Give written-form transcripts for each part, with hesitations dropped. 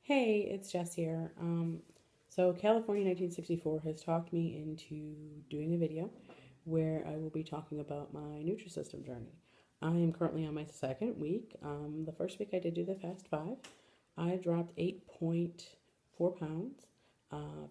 Hey, it's Jess here. So California 1964 has talked me into doing a video where I will be talking about my Nutrisystem journey. I am currently on my second week. The first week I did do the Fast 5. I dropped 8.4 pounds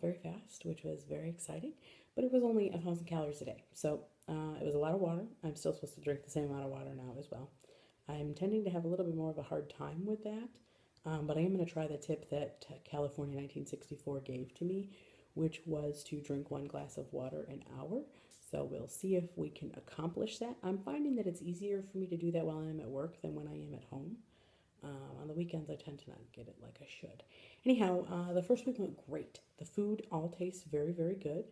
very fast, which was very exciting, but it was only 1,000 calories a day. So it was a lot of water. I'm still supposed to drink the same amount of water now as well. I'm tending to have a little bit more of a hard time with that. But I am going to try the tip that California 1964 gave to me, which was to drink 1 glass of water an hour. So we'll see if we can accomplish that. I'm finding that it's easier for me to do that while I'm at work than when I am at home. On the weekends, I tend to not get it like I should. Anyhow, the first week went great. The food all tastes very, very good.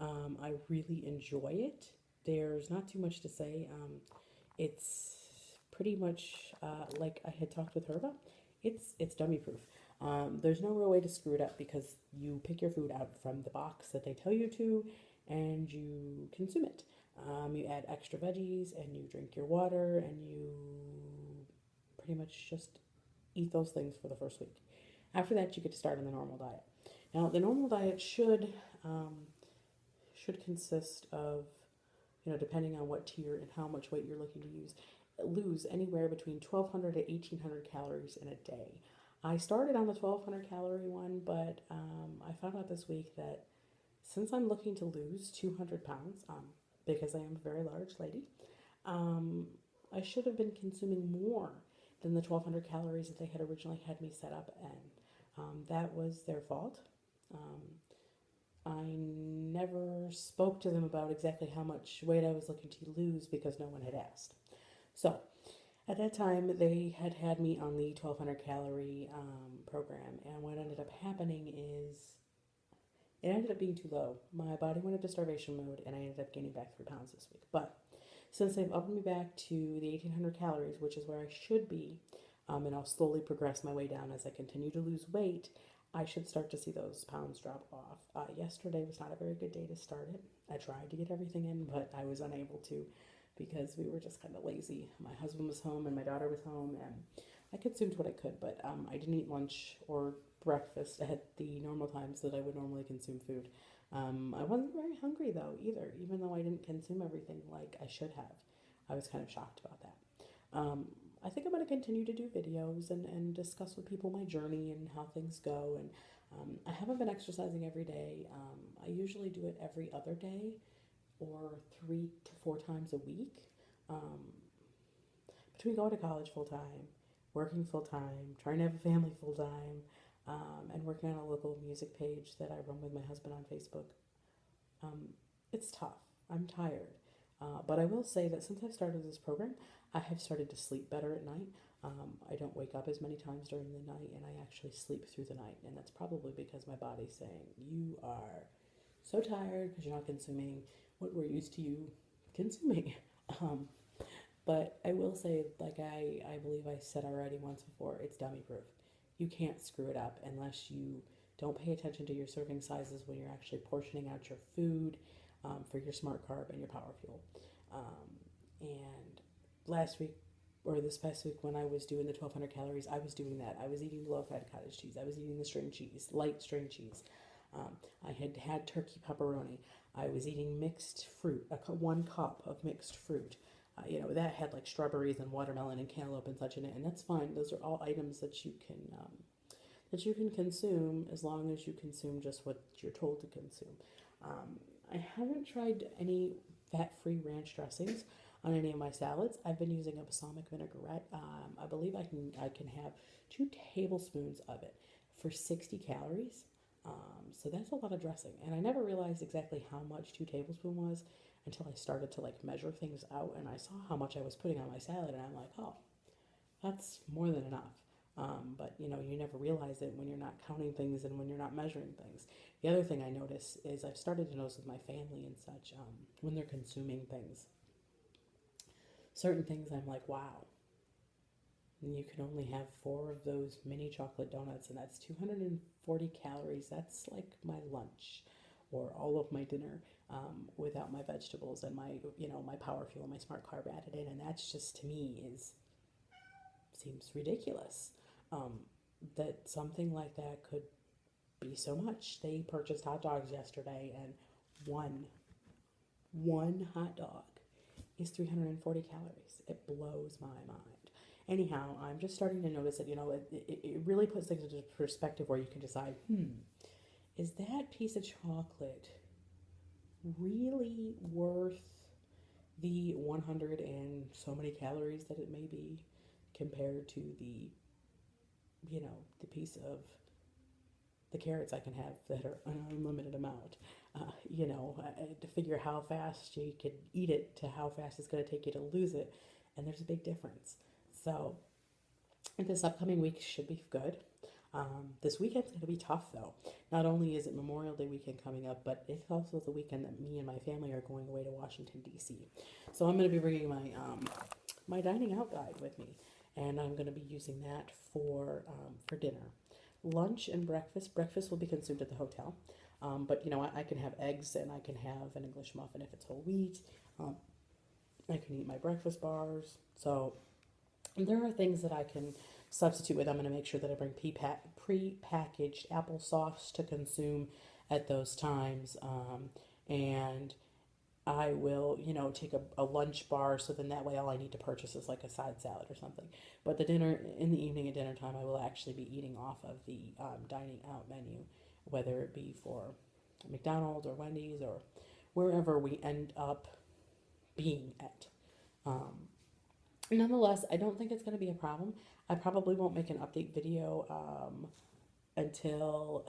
I really enjoy it. There's not too much to say. It's pretty much like I had talked with her about. It's dummy proof. There's no real way to screw it up because you pick your food out from the box that they tell you to, and you consume it. You add extra veggies, and you drink your water, and you pretty much just eat those things for the first week. After that, you get to start on the normal diet. Now, the normal diet should consist of, depending on what tier and how much weight you're looking to lose anywhere between 1,200 to 1,800 calories in a day. I started on the 1,200 calorie one, but I found out this week that since I'm looking to lose 200 pounds, because I am a very large lady, um, I should have been consuming more than the 1,200 calories that they had originally had me set up, and that was their fault. Um, I never spoke to them about exactly how much weight I was looking to lose because no one had asked. So at that time, they had had me on the 1,200 calorie program, and what ended up happening is it ended up being too low. My body went into starvation mode, and I ended up gaining back 3 pounds this week. But since they've upped me back to the 1,800 calories, which is where I should be, and I'll slowly progress my way down as I continue to lose weight, I should start to see those pounds drop off. Yesterday was not a very good day to start it. I tried to get everything in, but I was unable to because we were just kind of lazy. My husband was home and my daughter was home, and I consumed what I could, but I didn't eat lunch or breakfast at the normal times that I would normally consume food. I wasn't very hungry though either, even though I didn't consume everything like I should have. I was kind of shocked about that. I think I'm going to continue to do videos and discuss with people my journey and how things go. And I haven't been exercising every day. I usually do it every other day or 3 to 4 times a week. Um, Between going to college full time, working full time, trying to have a family full time, and working on a local music page that I run with my husband on Facebook, um, it's tough. I'm tired. But I will say that since I've started this program, I have started to sleep better at night. I don't wake up as many times during the night, and I actually sleep through the night. And that's probably because my body's saying, you are so tired because you're not consuming what we're used to you consuming. Um, but I will say, like I believe I said already once before, it's dummy proof. You can't screw it up unless you don't pay attention to your serving sizes when you're actually portioning out your food for your smart carb and your power fuel. And last week, or this past week, when I was doing the 1,200 calories, I was doing that. I was eating low fat cottage cheese. I was eating the string cheese, light string cheese. I had had turkey pepperoni. I was eating mixed fruit, 1 cup of mixed fruit. That had like strawberries and watermelon and cantaloupe and such in it, and that's fine. Those are all items that you can consume as long as you consume just what you're told to consume. I haven't tried any fat-free ranch dressings on any of my salads. I've been using a balsamic vinaigrette. I believe I can have 2 tablespoons of it for 60 calories. So that's a lot of dressing, and I never realized exactly how much 2 tablespoons was until I started to like measure things out, and I saw how much I was putting on my salad, and I'm like, oh, that's more than enough. But you never realize it when you're not counting things and when you're not measuring things. The other thing I notice is I've started to notice with my family and such, when they're consuming things, certain things I'm like, wow, and you can only have 4 of those mini chocolate donuts, and that's 240 calories. That's like my lunch or all of my dinner without my vegetables and my power fuel, my smart carb added in, and that's just to me is seems ridiculous. Um, that something like that could be so much. They purchased hot dogs yesterday, and one hot dog is 340 calories. It blows my mind. Anyhow, I'm just starting to notice that, it really puts things into perspective where you can decide, is that piece of chocolate really worth the 100 and so many calories that it may be compared to the piece of the carrots I can have that are an unlimited amount. To figure how fast you could eat it to how fast it's going to take you to lose it, and there's a big difference. So this upcoming week should be good. This weekend's going to be tough, though. Not only is it Memorial Day weekend coming up, but it's also the weekend that me and my family are going away to Washington, D.C. So I'm going to be bringing my dining out guide with me, and I'm going to be using that for dinner. Lunch and breakfast. Breakfast will be consumed at the hotel. But I can have eggs, and I can have an English muffin if it's whole wheat. I can eat my breakfast bars. So there are things that I can substitute with. I'm going to make sure that I bring pre-packaged applesauce to consume at those times. And I will, take a lunch bar, so then that way all I need to purchase is like a side salad or something. But the dinner, in the evening at dinner time, I will actually be eating off of the dining out menu, whether it be for McDonald's or Wendy's or wherever we end up being at. Nonetheless, I don't think it's going to be a problem. I probably won't make an update video until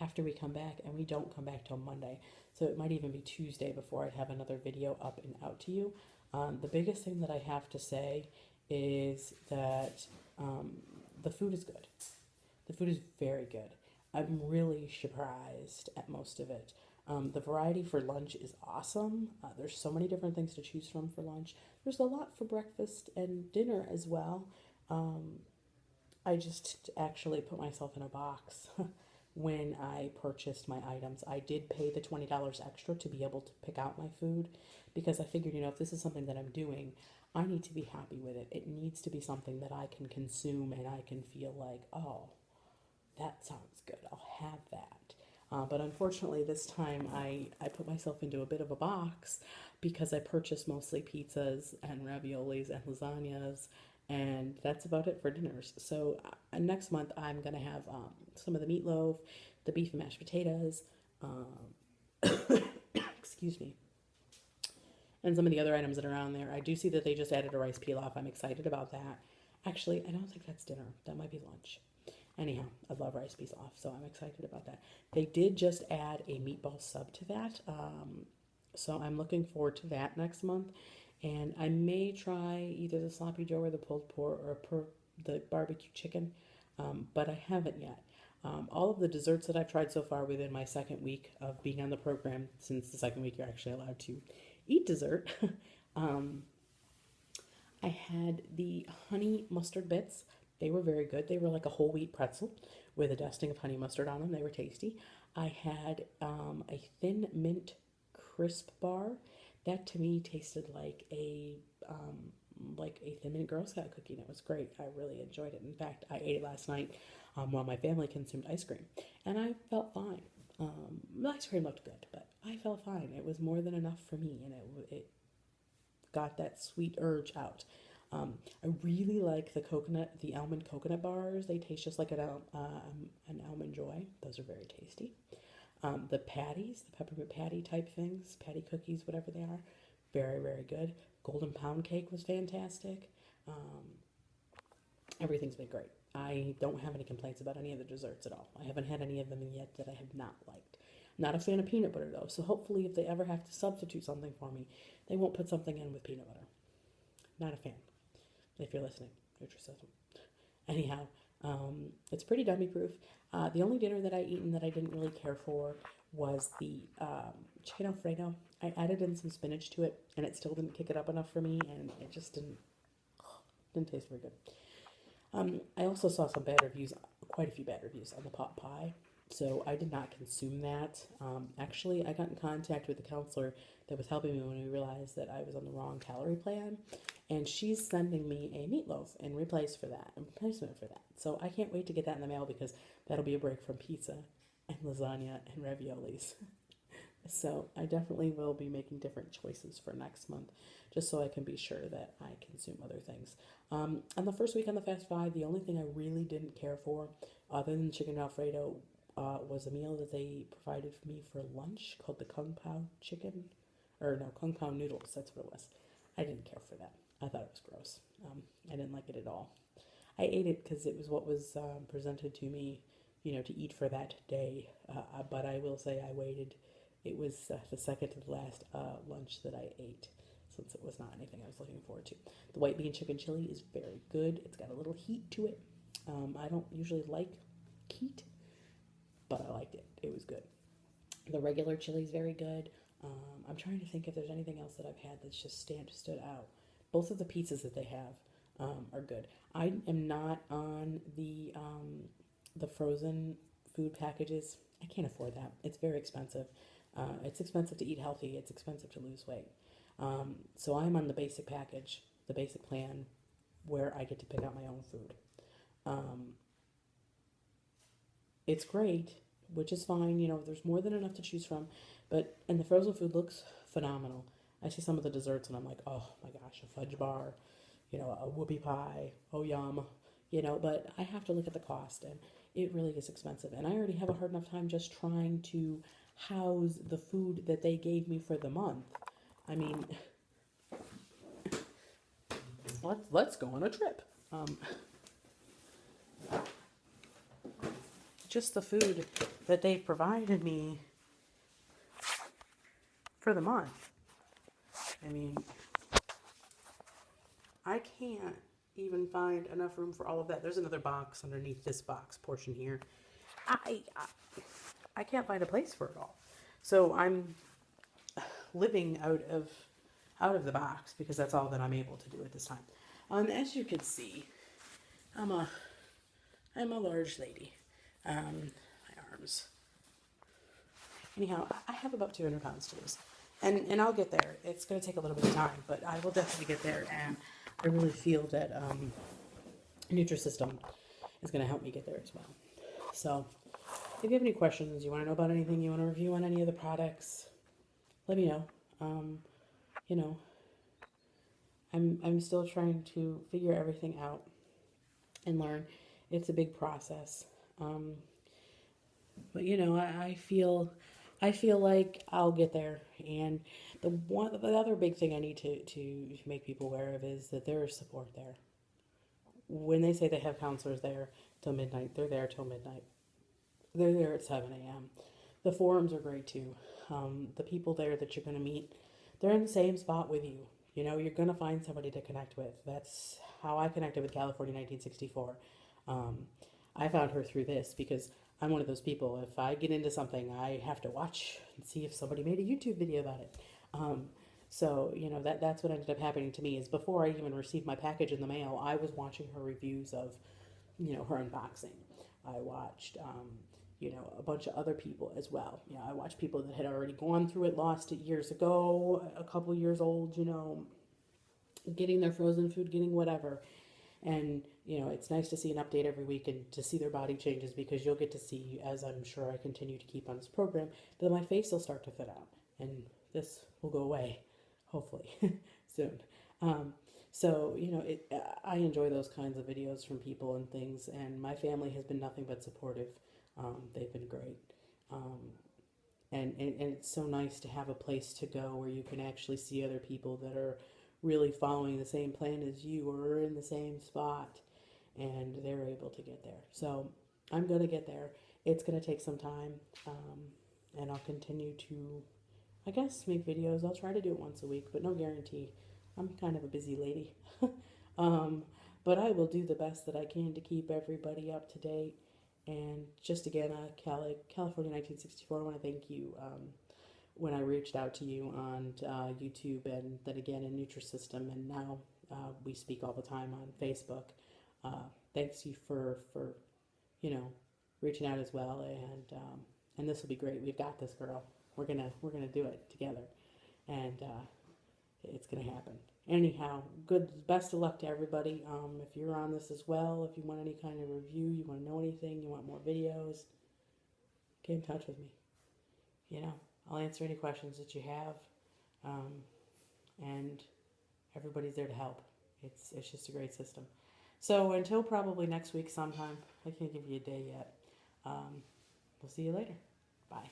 after we come back, and we don't come back till Monday. So it might even be Tuesday before I'd have another video up and out to you. The biggest thing that I have to say is that the food is good. The food is very good. I'm really surprised at most of it. The variety for lunch is awesome. There's so many different things to choose from for lunch. There's a lot for breakfast and dinner as well. I just actually put myself in a box when I purchased my items. I did pay the $20 extra to be able to pick out my food, because I figured, if this is something that I'm doing, I need to be happy with it. It needs to be something that I can consume and I can feel like, oh, that sounds good, I'll have that. But unfortunately, this time I put myself into a bit of a box, because I purchased mostly pizzas and raviolis and lasagnas, and that's about it for dinners. So next month I'm going to have some of the meatloaf, the beef and mashed potatoes, excuse me, and some of the other items that are on there. I do see that they just added a rice pilaf. I'm excited about that. Actually, I don't think that's dinner. That might be lunch. Anyhow, I love rice pilaf, so I'm excited about that. They did just add a meatball sub to that, so I'm looking forward to that next month. And I may try either the sloppy joe or the pulled pork or the barbecue chicken, but I haven't yet. All of the desserts that I've tried so far within my second week of being on the program, since the second week you're actually allowed to eat dessert, I had the honey mustard bits. They were very good. They were like a whole wheat pretzel with a dusting of honey mustard on them. They were tasty. I had a thin mint crisp bar. That to me tasted like a Thin Mint Girl Scout cookie, and it was great. I really enjoyed it. In fact, I ate it last night while my family consumed ice cream, and I felt fine. The ice cream looked good, but I felt fine. It was more than enough for me, and it got that sweet urge out. I really like the almond coconut bars. They taste just like an almond joy. Those are very tasty. The patties, the peppermint patty type things, patty cookies, whatever they are, very, very good. Golden pound cake was fantastic. Everything's been great. I don't have any complaints about any of the desserts at all. I haven't had any of them yet that I have not liked. Not a fan of peanut butter though, so hopefully if they ever have to substitute something for me, they won't put something in with peanut butter. Not a fan. If you're listening, Nutrisystem. Anyhow, it's pretty dummy proof. The only dinner that I eaten that I didn't really care for was the chicken Alfredo. I added in some spinach to it, and it still didn't kick it up enough for me, and it just didn't taste very good. I also saw some bad reviews, quite a few bad reviews on the pot pie. So I did not consume that. Actually, I got in contact with the counselor that was helping me when we realized that I was on the wrong calorie plan, and she's sending me a meatloaf in replacement for that. So I can't wait to get that in the mail because that'll be a break from pizza and lasagna and raviolis. So I definitely will be making different choices for next month, just so I can be sure that I consume other things. On the first week on the Fast Five, the only thing I really didn't care for, other than chicken Alfredo, was a meal that they provided for me for lunch called the Kung Pao chicken, or no, Kung Pao noodles. That's what it was. I didn't care for that. I thought it was gross. I didn't like it at all. I ate it because it was what was presented to me, to eat for that day. But I will say I waited. It was the second to the last lunch that I ate, since it was not anything I was looking forward to. The white bean chicken chili is very good. It's got a little heat to it. I don't usually like heat, but I liked it. It was good. The regular chili is very good. I'm trying to think if there's anything else that I've had that's just stood out. Both of the pizzas that they have are good. I am not on the frozen food packages. I can't afford that. It's very expensive. It's expensive to eat healthy. It's expensive to lose weight. So I'm on the basic package, the basic plan, where I get to pick out my own food. It's great, which is fine. There's more than enough to choose from. And the frozen food looks phenomenal. I see some of the desserts and I'm like, oh my gosh, a fudge bar, a whoopie pie, oh yum, but I have to look at the cost, and it really is expensive. And I already have a hard enough time just trying to house the food that they gave me for the month. I mean, let's go on a trip. Just the food that they provided me for the month. I mean, I can't even find enough room for all of that. There's another box underneath this box portion here. I can't find a place for it all. So I'm living out of the box because that's all that I'm able to do at this time. As you can see, I'm a large lady. My arms. Anyhow, I have about 200 pounds to lose. And I'll get there. It's going to take a little bit of time, but I will definitely get there. And I really feel that Nutrisystem is going to help me get there as well. So if you have any questions, you want to know about anything, you want to review on any of the products, let me know. I'm still trying to figure everything out and learn. It's a big process. But I feel like I'll get there. And the other big thing I need to make people aware of is that there is support there. When they say they have counselors there till midnight, they're there till midnight. They're there at 7 a.m. The forums are great too. The people there that you're going to meet, they're in the same spot with you. You're going to find somebody to connect with. That's how I connected with California 1964. I found her through this because I'm one of those people. If I get into something, I have to watch and see if somebody made a YouTube video about it. So that's what ended up happening to me. Is before I even received my package in the mail, I was watching her reviews of, her unboxing. I watched, a bunch of other people as well. I watched people that had already gone through it, lost it years ago, a couple years old, getting their frozen food, getting whatever. And, it's nice to see an update every week and to see their body changes, because you'll get to see, as I'm sure I continue to keep on this program, that my face will start to fit out. And this will go away, hopefully, soon. I enjoy those kinds of videos from people and things, and my family has been nothing but supportive. They've been great. And it's so nice to have a place to go where you can actually see other people that are really following the same plan as you or are in the same spot, and they're able to get there. So I'm going to get there. It's going to take some time, and I'll continue to, I guess, make videos. I'll try to do it once a week, but no guarantee. I'm kind of a busy lady. But I will do the best that I can to keep everybody up to date. And just again, California 1964, I want to thank you when I reached out to you on YouTube, and then again in Nutrisystem, and now we speak all the time on Facebook. Thanks you for reaching out as well, and this will be great. We've got this, girl. We're gonna do it together, and it's gonna happen. Anyhow, best of luck to everybody. If you're on this as well, if you want any kind of review, you want to know anything, you want more videos, get in touch with me. You know, I'll answer any questions that you have, and everybody's there to help. It's just a great system. So until probably next week sometime, I can't give you a day yet. We'll see you later. Bye.